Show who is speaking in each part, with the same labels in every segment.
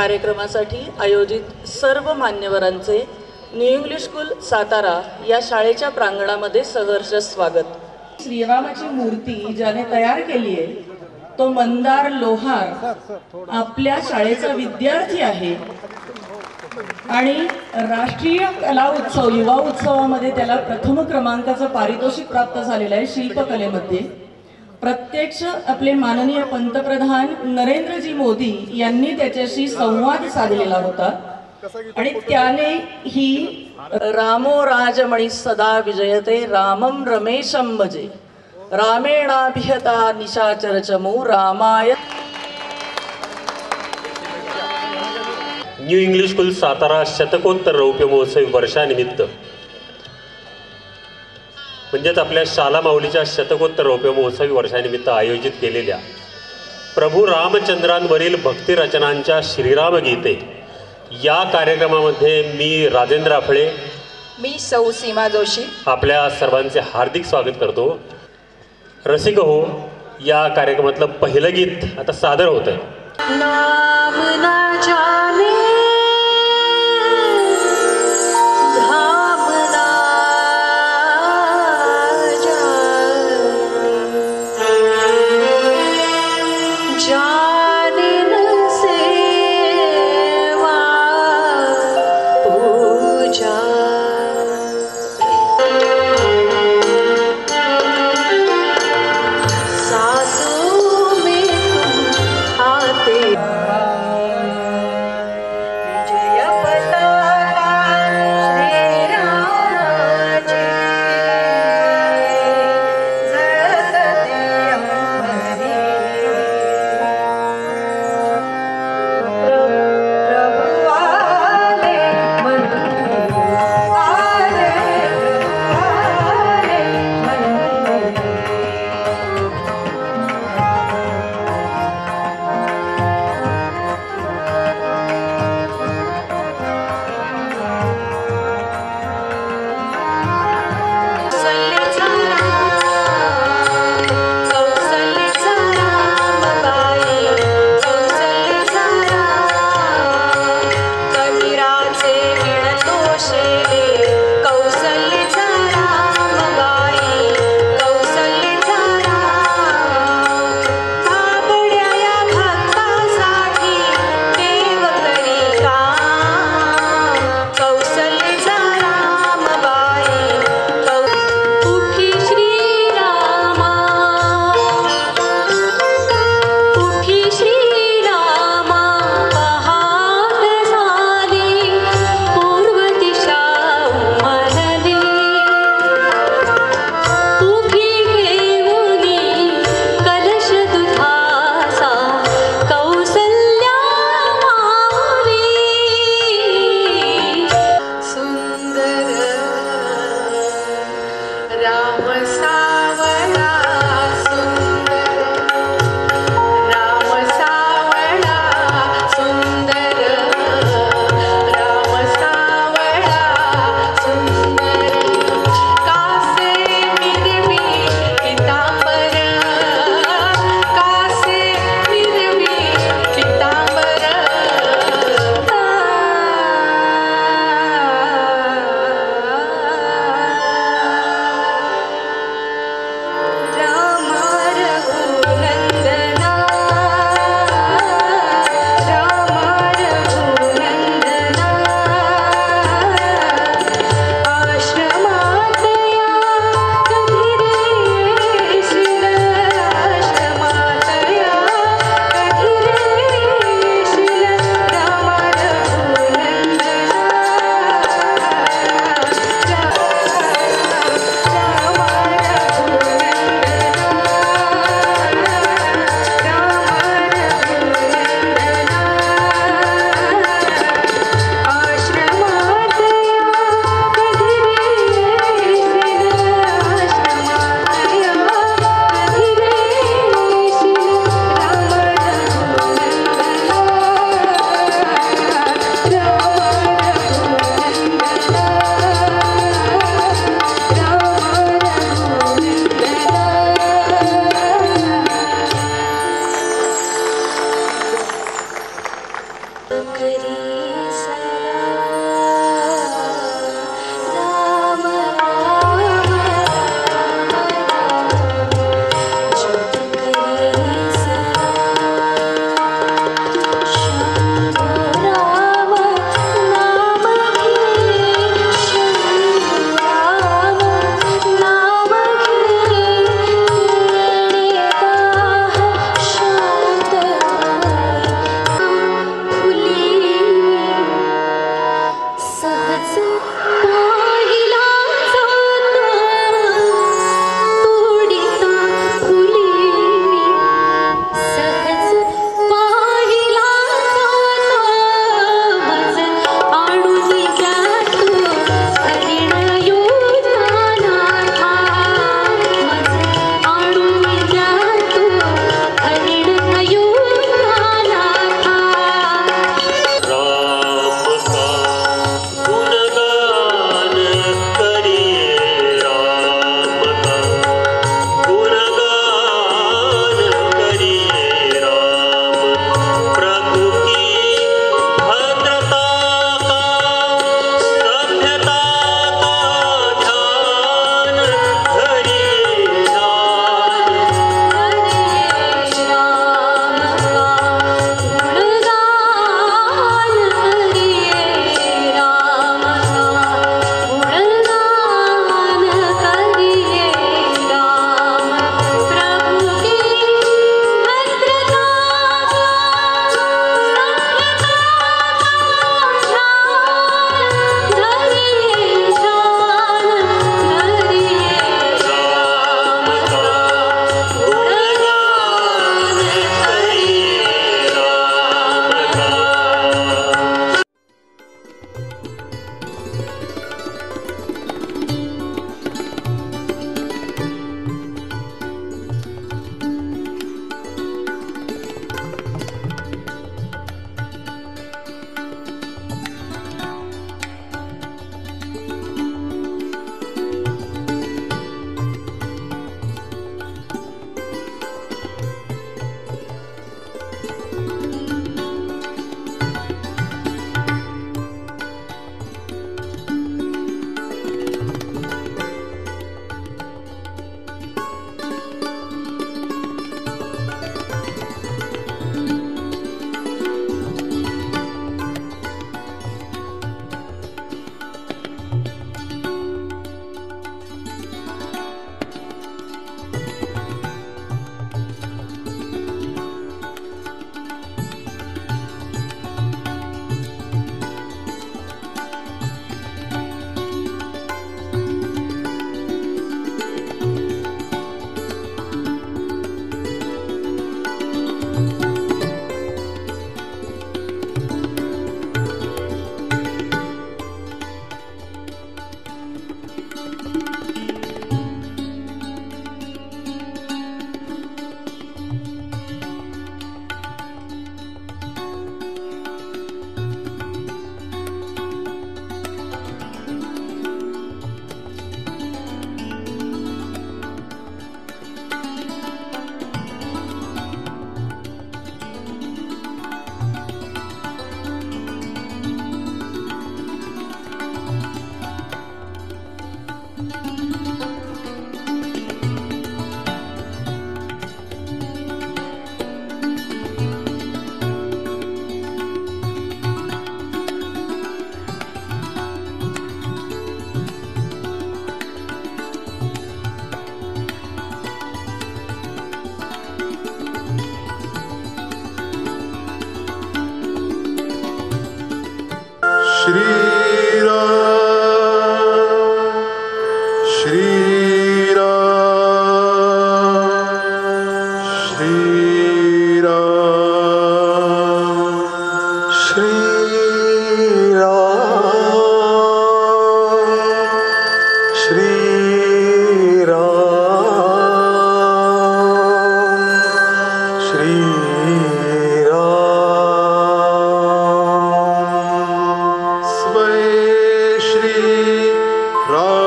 Speaker 1: कार्यक्रमासाठी आयोजित सर्व मान्यवरांचे न्यू इंग्लिश स्कूल सातारा या शाळेच्या प्रांगणामध्ये सहर्ष स्वागत। श्रीरामाची मूर्ती ज्याने तयार केली आहे तो मंदार लोहार आपल्या शाळेचा विद्यार्थी आहे आणि राष्ट्रीय कला उत्सव युवा उत्सवामध्ये त्याला प्रथम क्रमांकाचं पारितोषिक प्राप्त झालेलं आहे शिल्पकलेमध्ये। प्रत्यक्ष आपले माननीय पंतप्रधान नरेंद्रजी मोदी यांनी त्याच्याशी संवाद साधलेला होता आणि त्याने ही रामो राजमणी सदा विजयते रामम रमेशम भजे रामेणाभिहता निशाचरचमो रामाय।
Speaker 2: न्यू इंग्लिश स्कूल सातारा शतकोत्तर रौप्य महोत्सवी वर्षानिमित्त म्हणजेच आपल्या शाला माऊलीच्या शतकोत्तर रौप्य महोत्सवी वर्षानिमित्त आयोजित केलेल्या प्रभू रामचंद्रांवरील भक्तिरचनांच्या श्रीराम गीते या कार्यक्रमामध्ये मी राजेंद्र आफळे,
Speaker 3: मी सौ सीमा जोशी
Speaker 2: आपल्या सर्वांचे हार्दिक स्वागत करतो। रसिक हो, या कार्यक्रमातलं पहिलं गीत आता सादर होत आहे।
Speaker 3: नाम ना जाने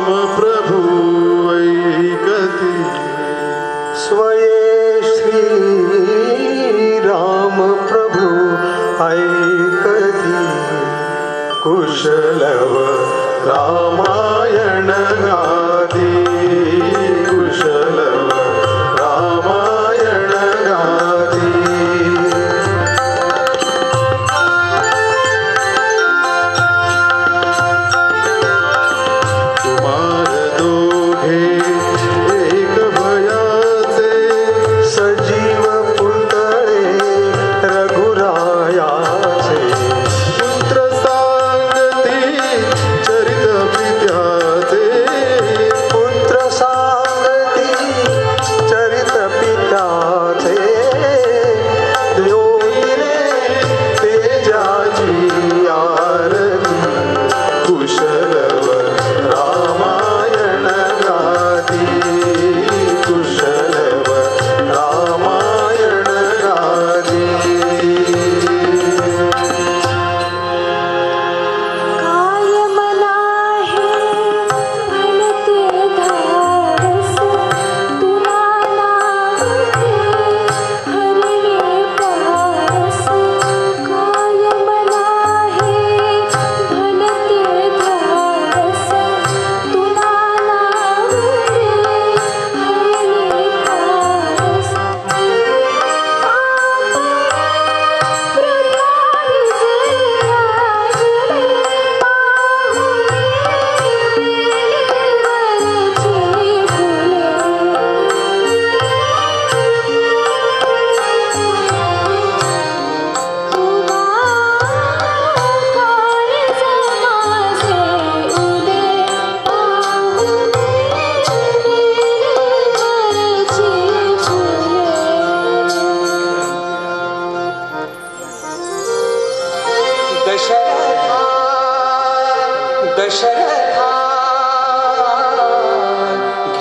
Speaker 4: राम प्रभु ऐकती
Speaker 5: स्वये श्री राम प्रभु ऐकती कुशलव रामायण गादी कुशलव रामायण गादी कुमार दोघे एक भयाचे सजीव पुतळे रघुरायाचे पुत्र सांगती चरित पित्याचे पुत्र सांगती चरित पित्याचे ज्योतिरे तेजाची आरती कुशलव रामायण गादी कुशलव रामायण गादी
Speaker 6: काय मला हे म्हणते धाडस तुला नावते हरणे पारस काय मला हे म्हणते धाडस तुला नावते हरणे पारस
Speaker 7: दशरथा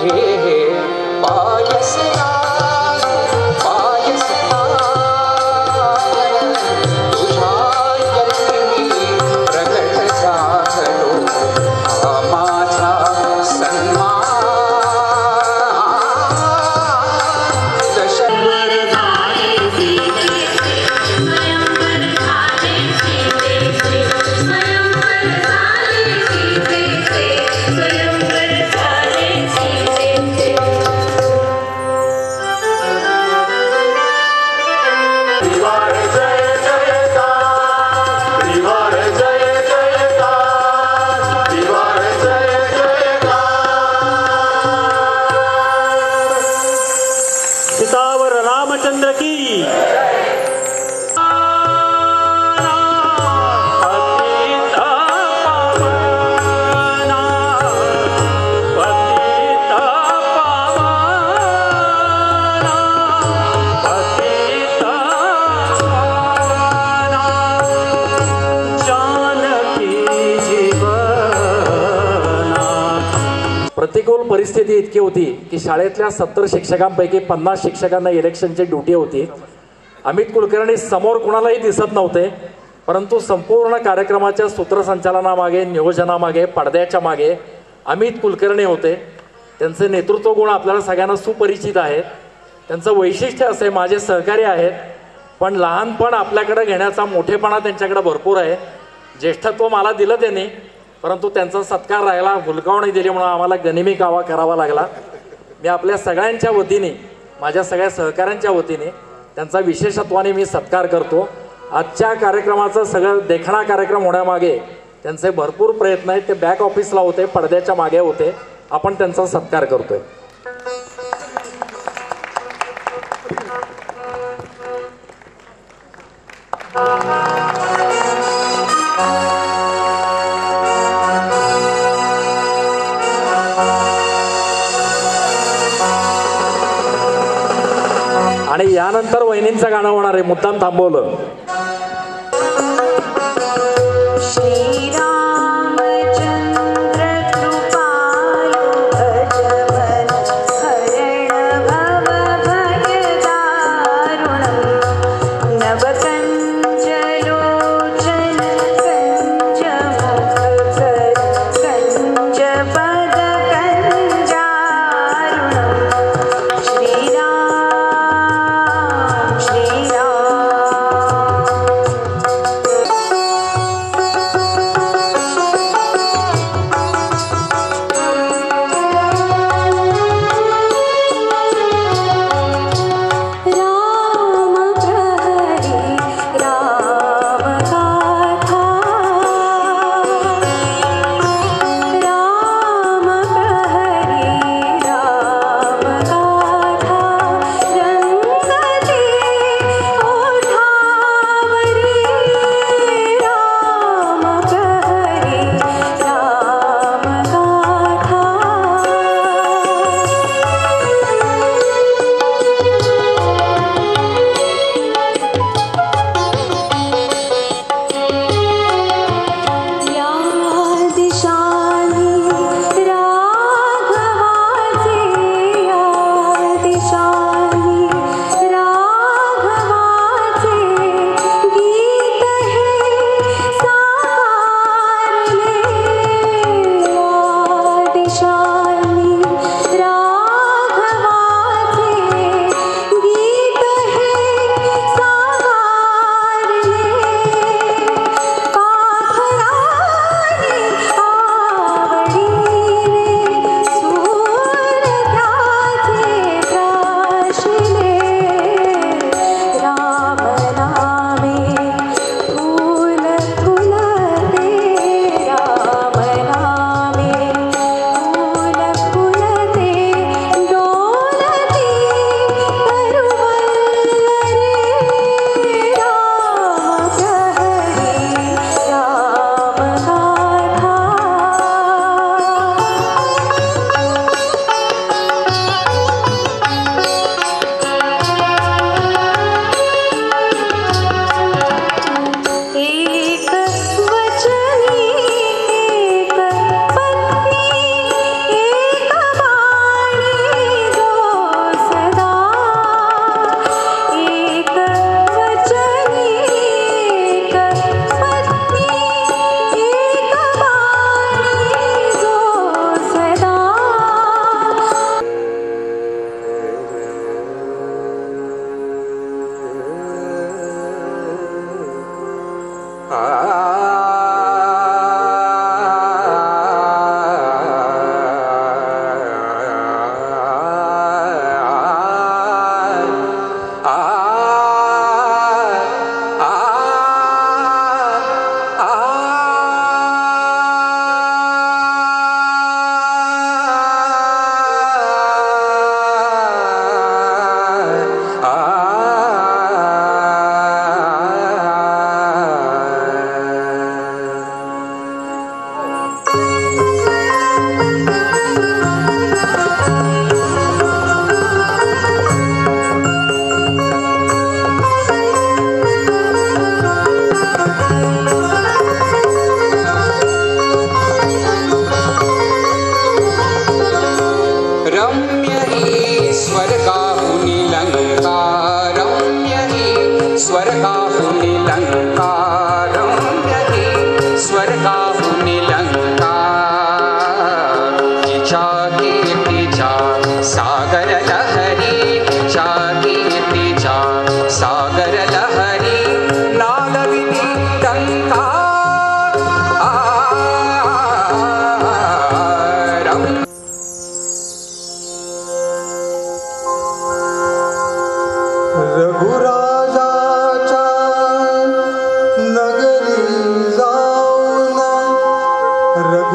Speaker 7: घे पायस पायस तुझा यज्ञी प्रगट झालो हा माझा सन्मान
Speaker 2: सीतावर रामचंद्र की
Speaker 8: प्रतिकूल परिस्थिती इतकी होती की शाळेतल्या 70 शिक्षकांपैकी 50 शिक्षकांना इलेक्शनची ड्युटी होती. अमित कुलकर्णी समोर कुणालाही दिसत नव्हते, परंतु संपूर्ण कार्यक्रमाच्या सूत्रसंचालनामागे, नियोजनामागे, पडद्याच्या मागे अमित कुलकर्णी होते. त्यांचे नेतृत्व गुण आपल्याला सगळ्यांना सुपरिचित आहेत. त्यांचं वैशिष्ट्य असे माझे सहकारी आहेत, पण लहानपण आपल्याकडे घेण्याचा मोठेपणा त्यांच्याकडे भरपूर आहे. ज्येष्ठत्व मला दिलं त्यांनी, परंतु त्यांचा सत्कार राहिला, हुलकावणी दिली म्हणून आम्हाला गनिमी कावा करावा लागला. मी आपल्या सगळ्यांच्या वतीने, माझ्या सगळ्या सहकाऱ्यांच्या वतीने त्यांचा विशेषत्वाने मी सत्कार करतो. आजच्या कार्यक्रमाचं सगळं देखणा कार्यक्रम होण्यामागे त्यांचे भरपूर प्रयत्न आहेत. ते बॅक ऑफिसला होते, पडद्याच्या मागे होते. आपण त्यांचा सत्कार करतोय. आणि यानंतर वहिनींचं गाणं होणार आहे. मुद्दाम थांबवलं.
Speaker 6: कंज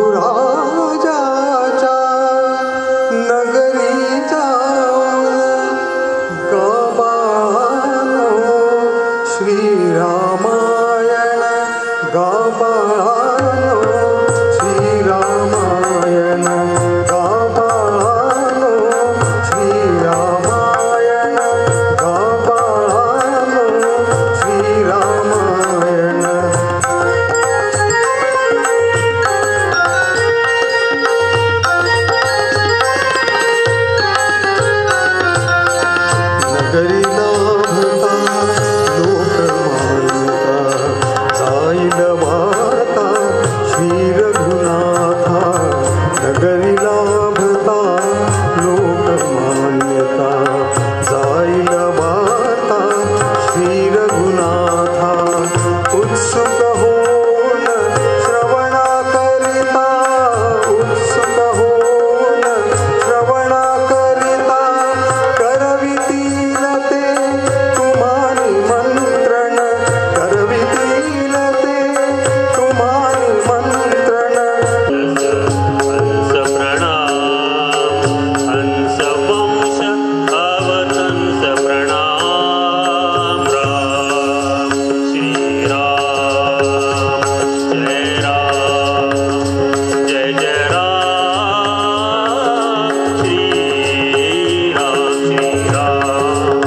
Speaker 5: प्रभुराजाच्या नगरी जाऊन गाबानो श्रीरामायण गाबानो श्रीरामायण गाबानो श्रीरामायण गाबानो श्रीरामायण नगरी लाभता लोकमान्यता जाईल वार्ता श्री रघुनाथा नगरी लाभता लोकमान्यता जाईल वार्ता श्री रघुनाथा उत्सुक होऊन श्रवणाकरिता उत्सुक होऊन श्रवणाकरिता करवितील ते तुम्हारी मंत्रण करवितील ते तुम्हारी मंत्रण
Speaker 2: हंस प्रणाम हंस वंश अवतंस प्रणाम राम श्रीराम जय राम जय जय राम श्रीराम श्रीराम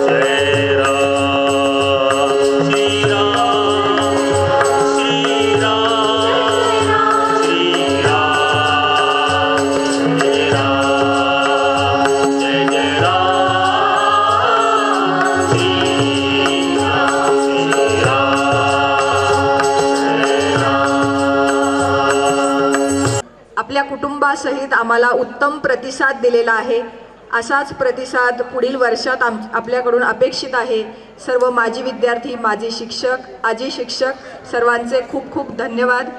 Speaker 2: जय राम श्रीराम श्रीराम श्रीराम जय राम जय जय राम श्रीराम श्रीराम
Speaker 3: आपल्या कुटुंबासहित आम्हाला उत्तम प्रतिसाद दिलेला आहे. असाच प्रतिसाद पुढील वर्षात आपल्याकडून अपेक्षित आहे. सर्व माजी विद्यार्थी, माजी शिक्षक, आजी शिक्षक सर्वांचे खूप खूप धन्यवाद.